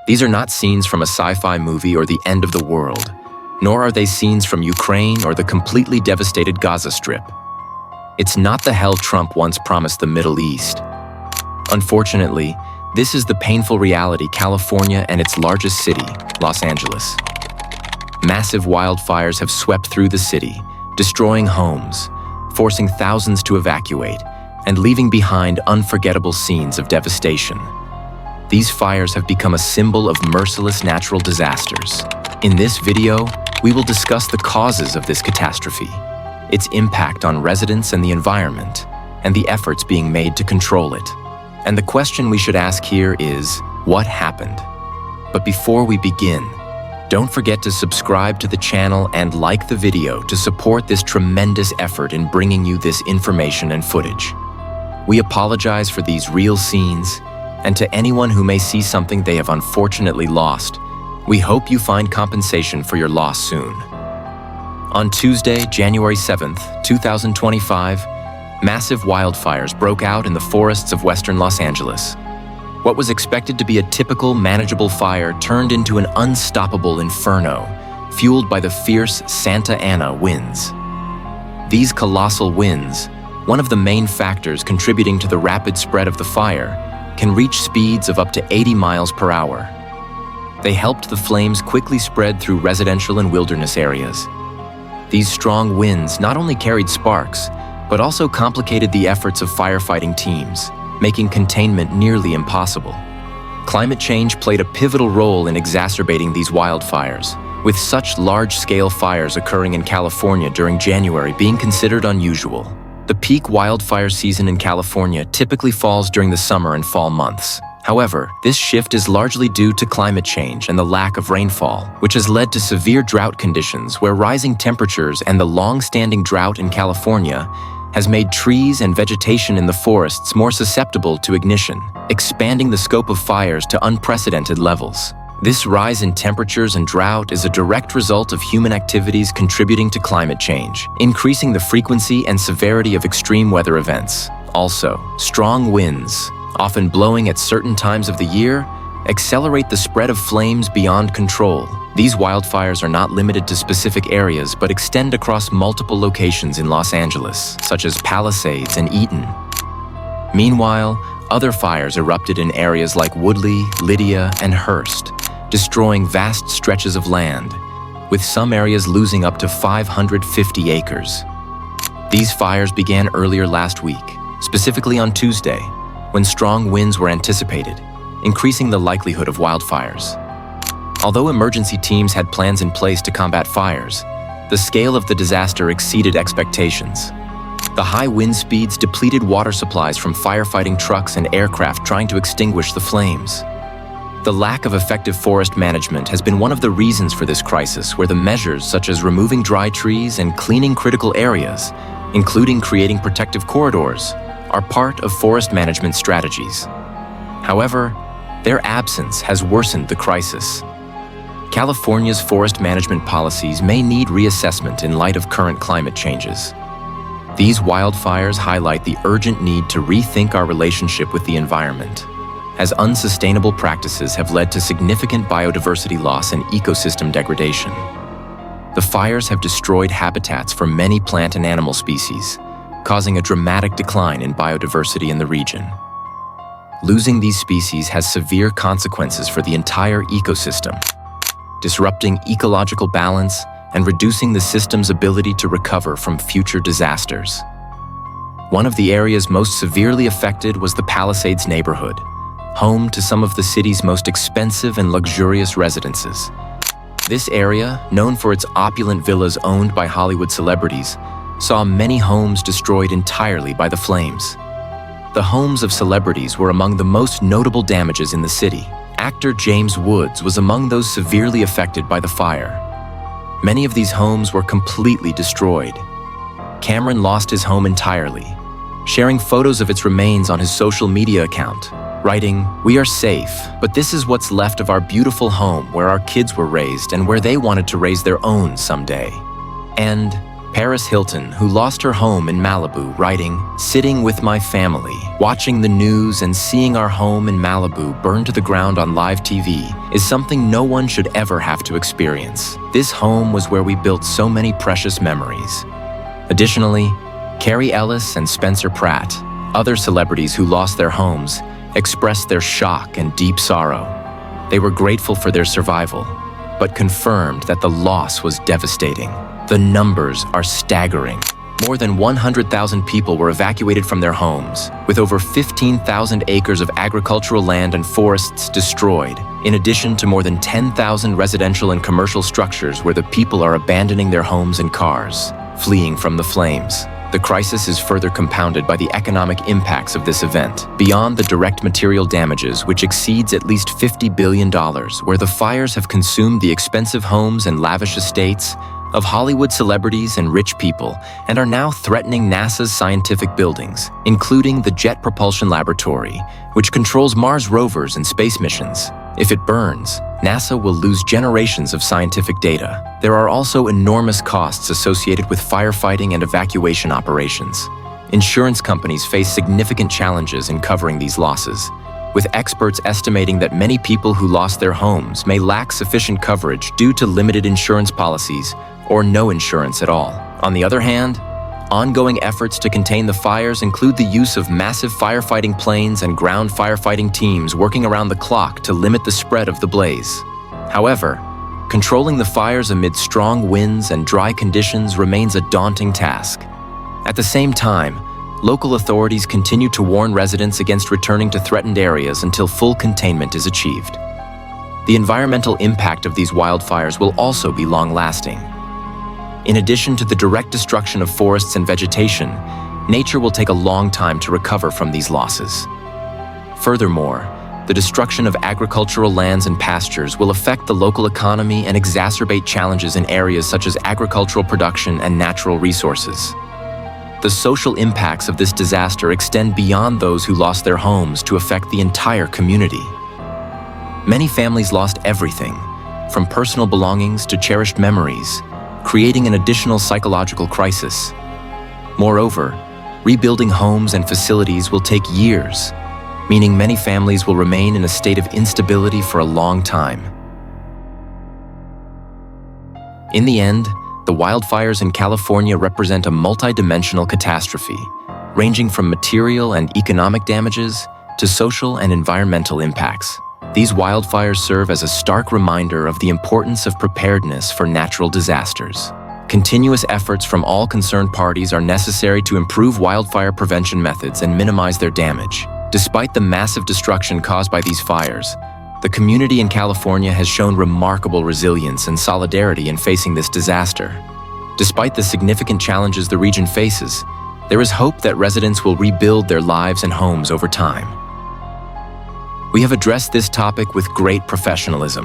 These are not scenes from a sci-fi movie or the end of the world, nor are they scenes from Ukraine or the completely devastated Gaza Strip. It's not the hell Trump once promised the Middle East. Unfortunately, this is the painful reality California and its largest city, Los Angeles. Massive wildfires have swept through the city, destroying homes, forcing thousands to evacuate, and leaving behind unforgettable scenes of devastation. These fires have become a symbol of merciless natural disasters. In this video, we will discuss the causes of this catastrophe, its impact on residents and the environment, and the efforts being made to control it. And the question we should ask here is, what happened? But before we begin, don't forget to subscribe to the channel and like the video to support this tremendous effort in bringing you this information and footage. We apologize for these real scenes, and to anyone who may see something they have unfortunately lost, we hope you find compensation for your loss soon. On Tuesday, January 7th, 2025, massive wildfires broke out in the forests of western Los Angeles. What was expected to be a typical, manageable fire turned into an unstoppable inferno, fueled by the fierce Santa Ana winds. These colossal winds, one of the main factors contributing to the rapid spread of the fire, can reach speeds of up to 80 miles per hour. They helped the flames quickly spread through residential and wilderness areas. These strong winds not only carried sparks, but also complicated the efforts of firefighting teams, making containment nearly impossible. Climate change played a pivotal role in exacerbating these wildfires, with such large-scale fires occurring in California during January being considered unusual. The peak wildfire season in California typically falls during the summer and fall months. However, this shift is largely due to climate change and the lack of rainfall, which has led to severe drought conditions where rising temperatures and the long-standing drought in California has made trees and vegetation in the forests more susceptible to ignition, expanding the scope of fires to unprecedented levels. This rise in temperatures and drought is a direct result of human activities contributing to climate change, increasing the frequency and severity of extreme weather events. Also, strong winds, often blowing at certain times of the year, accelerate the spread of flames beyond control. These wildfires are not limited to specific areas but extend across multiple locations in Los Angeles, such as Palisades and Eaton. Meanwhile, other fires erupted in areas like Woodley, Lydia, and Hearst, destroying vast stretches of land, with some areas losing up to 550 acres. These fires began earlier last week, specifically on Tuesday, when strong winds were anticipated, increasing the likelihood of wildfires. Although emergency teams had plans in place to combat fires, the scale of the disaster exceeded expectations. The high wind speeds depleted water supplies from firefighting trucks and aircraft trying to extinguish the flames. The lack of effective forest management has been one of the reasons for this crisis, where the measures such as removing dry trees and cleaning critical areas, including creating protective corridors, are part of forest management strategies. However, their absence has worsened the crisis. California's forest management policies may need reassessment in light of current climate changes. These wildfires highlight the urgent need to rethink our relationship with the environment, as unsustainable practices have led to significant biodiversity loss and ecosystem degradation. The fires have destroyed habitats for many plant and animal species, causing a dramatic decline in biodiversity in the region. Losing these species has severe consequences for the entire ecosystem, disrupting ecological balance and reducing the system's ability to recover from future disasters. One of the areas most severely affected was the Palisades neighborhood, home to some of the city's most expensive and luxurious residences. This area, known for its opulent villas owned by Hollywood celebrities, saw many homes destroyed entirely by the flames. The homes of celebrities were among the most notable damages in the city. Actor James Woods was among those severely affected by the fire. Many of these homes were completely destroyed. Cameron lost his home entirely, sharing photos of its remains on his social media account, writing, "We are safe, but this is what's left of our beautiful home where our kids were raised and where they wanted to raise their own someday." And Paris Hilton, who lost her home in Malibu, writing, "Sitting with my family, Watching the news and seeing our home in Malibu burn to the ground on live TV is something no one should ever have to experience. This home was where we built so many precious memories. Additionally, Carrie Ellis and Spencer Pratt, other celebrities who lost their homes, expressed their shock and deep sorrow. They were grateful for their survival, but confirmed that the loss was devastating. The numbers are staggering. More than 100,000 people were evacuated from their homes, with over 15,000 acres of agricultural land and forests destroyed, in addition to more than 10,000 residential and commercial structures where the people are abandoning their homes and cars, fleeing from the flames. The crisis is further compounded by the economic impacts of this event. Beyond the direct material damages, which exceeds at least $50 billion, where the fires have consumed the expensive homes and lavish estates of Hollywood celebrities and rich people, and are now threatening NASA's scientific buildings, including the Jet Propulsion Laboratory, which controls Mars rovers and space missions. If it burns, NASA will lose generations of scientific data. There are also enormous costs associated with firefighting and evacuation operations. Insurance companies face significant challenges in covering these losses, with experts estimating that many people who lost their homes may lack sufficient coverage due to limited insurance policies or no insurance at all. On the other hand, ongoing efforts to contain the fires include the use of massive firefighting planes and ground firefighting teams working around the clock to limit the spread of the blaze. However, controlling the fires amid strong winds and dry conditions remains a daunting task. At the same time, local authorities continue to warn residents against returning to threatened areas until full containment is achieved. The environmental impact of these wildfires will also be long-lasting. In addition to the direct destruction of forests and vegetation, nature will take a long time to recover from these losses. Furthermore, the destruction of agricultural lands and pastures will affect the local economy and exacerbate challenges in areas such as agricultural production and natural resources. The social impacts of this disaster extend beyond those who lost their homes to affect the entire community. Many families lost everything, from personal belongings to cherished memories, creating an additional psychological crisis. Moreover, rebuilding homes and facilities will take years, meaning many families will remain in a state of instability for a long time. In the end, the wildfires in California represent a multidimensional catastrophe, ranging from material and economic damages to social and environmental impacts. These wildfires serve as a stark reminder of the importance of preparedness for natural disasters. Continuous efforts from all concerned parties are necessary to improve wildfire prevention methods and minimize their damage. Despite the massive destruction caused by these fires, the community in California has shown remarkable resilience and solidarity in facing this disaster. Despite the significant challenges the region faces, there is hope that residents will rebuild their lives and homes over time. We have addressed this topic with great professionalism,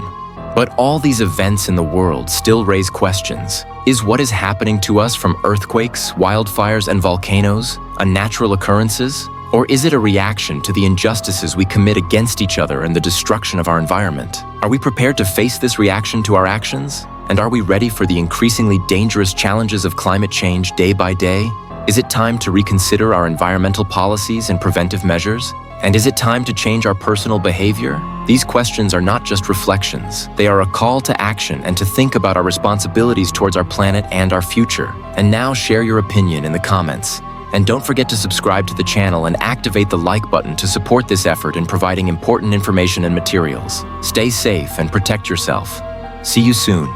but all these events in the world still raise questions. Is what is happening to us from earthquakes, wildfires, and volcanoes a natural occurrences? Or is it a reaction to the injustices we commit against each other and the destruction of our environment? Are we prepared to face this reaction to our actions? And are we ready for the increasingly dangerous challenges of climate change day by day? Is it time to reconsider our environmental policies and preventive measures? And is it time to change our personal behavior? These questions are not just reflections. They are a call to action and to think about our responsibilities towards our planet and our future. And now share your opinion in the comments. And don't forget to subscribe to the channel and activate the like button to support this effort in providing important information and materials. Stay safe and protect yourself. See you soon.